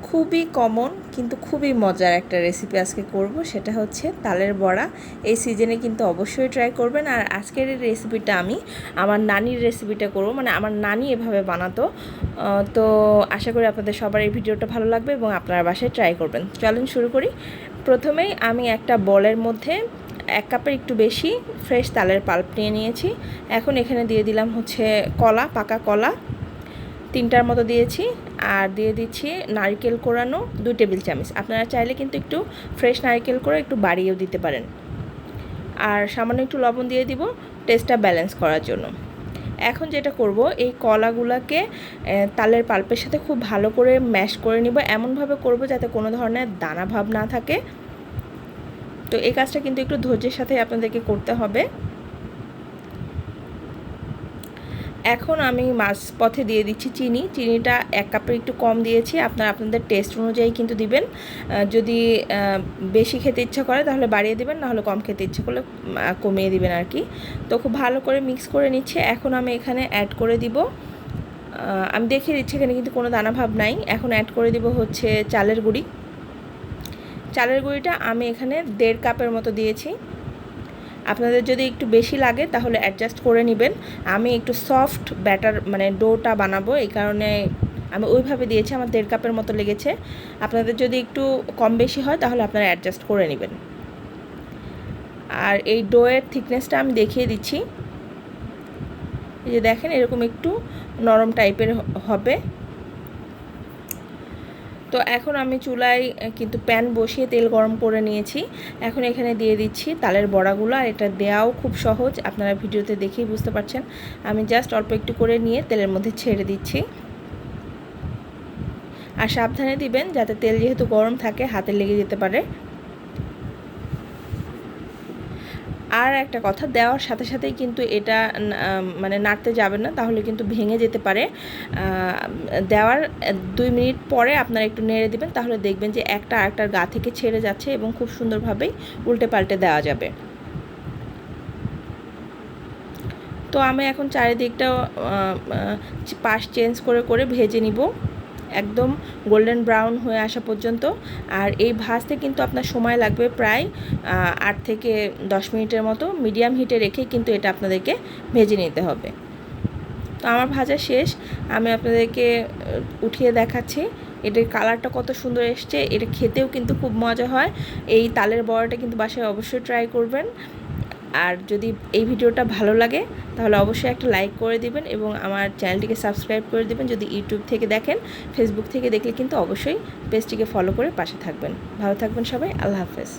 খুবই কমন কিন্তু খুবই মজার একটা রেসিপি আজকে করব, সেটা হচ্ছে তালের বড়া। এই সিজনে কিন্তু অবশ্যই ট্রাই করবেন। আর আজকের এই রেসিপিটা আমি আমার নানির রেসিপিটা করব, মানে আমার নানি এভাবে বানাতো। তো আশা করি আপনাদের সবার এই ভিডিওটা ভালো লাগবে এবং আপনারা বাসায় ট্রাই করবেন। চলেন শুরু করি। প্রথমেই আমি একটা বলের মধ্যে 1 কাপের একটু বেশি ফ্রেশ তালের পাল্প নিয়ে নিয়েছি। এখন এখানে দিয়ে দিলাম হচ্ছে কলা, পাকা কলা 3টার মতো দিয়েছি। আর দিয়ে দিচ্ছি নারকেল কোরানো 2 টেবিল চামচ। আপনারা চাইলে কিন্তু একটু ফ্রেশ নারকেল করে একটু বাড়িয়েও দিতে পারেন। আর সামান্য একটু লবণ দিয়ে দিব টেস্টটা ব্যালেন্স করার জন্য। এখন যেটা করব, এই কলাগুলোকে তালের পাল্পের সাথে খুব ভালো করে ম্যাশ করে নিব। এমনভাবে করব যাতে কোনো ধরনের দানা ভাব না থাকে। তো এই কাজটা কিন্তু একটু ধৈর্যের সাথে আপনাদেরকে করতে হবে। এখন আমি মাঝপথে দিয়ে দিচ্ছি চিনিটা 1 কাপের একটু কম দিয়েছি। আপনারা আপনাদের টেস্ট অনুযায়ী কিন্তু দিবেন। যদি বেশি খেতে ইচ্ছা করে তাহলে বাড়িয়ে দিবেন, নাহলে কম খেতে ইচ্ছা করলে কমিয়ে দিবেন আর কি। তো খুব ভালো করে মিক্স করে নিচ্ছে। এখন আমি এখানে অ্যাড করে দিব, আমি দেখিয়ে দিচ্ছি এখানে কিন্তু কোনো দানা ভাব নাই। এখন অ্যাড করে দিব হচ্ছে চালের গুঁড়িটা আমি এখানে 1.5 কাপের মতো দিয়েছি। আপনাদের যদি একটু বেশি লাগে তাহলে অ্যাডজাস্ট করে নেবেন। আমি একটু সফট ব্যাটার মানে ডোটা বানাবো, এই কারণে আমি ওইভাবে দিয়েছি। আমার 1.5 কাপের মতো লেগেছে। আপনাদের যদি একটু কম বেশি হয় তাহলে আপনারা অ্যাডজাস্ট করে নেবেন। আর এই ডোয়ের থিকনেসটা আমি দেখিয়ে দিচ্ছি। এই যে দেখেন, এরকম একটু নরম টাইপের হবে। তো এখন আমি চুলায় কিন্তু প্যান বসিয়ে তেল গরম করে নিয়েছি। এখন এখানে দিয়ে দিচ্ছি তালের বড়াগুলো। আর এটা দেওয়াও খুব সহজ, আপনারা ভিডিওতে দেখেই বুঝতে পারছেন। আমি জাস্ট অল্প একটু করে নিয়ে তেলের মধ্যে ছেড়ে দিচ্ছি। আর সাবধানে দিবেন, যাতে তেল যেহেতু গরম থাকে হাতে লেগে যেতে পারে। আর একটা কথা, দেওয়ার সাথে সাথেই কিন্তু এটা মানে নাড়তে যাবেন না, তাহলে কিন্তু ভেঙে যেতে পারে। দেওয়ার 2 মিনিট পরে আপনারা একটু নেড়ে দিবেন, তাহলে দেখবেন যে একটা আরেকটার গা থেকে ছেড়ে যাচ্ছে এবং খুব সুন্দরভাবেই উল্টে পাল্টে দেওয়া যাবে। তো আমি এখন চারিদিকটা পাশ চেঞ্জ করে করে ভেজে নিব, একদম গোল্ডেন ব্রাউন হয়ে আসা পর্যন্ত। আর এই ভাজতে কিন্তু আপনার সময় লাগবে প্রায় 8 থেকে 10 মিনিটের মতো। মিডিয়াম হিটে রেখে কিন্তু এটা আপনাদেরকে ভেজে নিতে হবে। তো আমার ভাজা শেষ, আমি আপনাদেরকে উঠিয়ে দেখাচ্ছি। এটার কালারটা কত সুন্দর এসছে। এটা খেতেও কিন্তু খুব মজা হয়। এই তালের বড়াটা কিন্তু বাসায় অবশ্যই ট্রাই করবেন। আর যদি এই ভিডিওটা ভালো লাগে তাহলে অবশ্যই একটা লাইক করে দিবেন এবং আমার চ্যানেলটিকে সাবস্ক্রাইব করে দিবেন। যদি ইউটিউব থেকে দেখেন, ফেসবুক থেকে দেখলে কিন্তু অবশ্যই পেজটিকে ফলো করে পাশে থাকবেন। ভালো থাকবেন সবাই, আল্লাহ হাফেজ।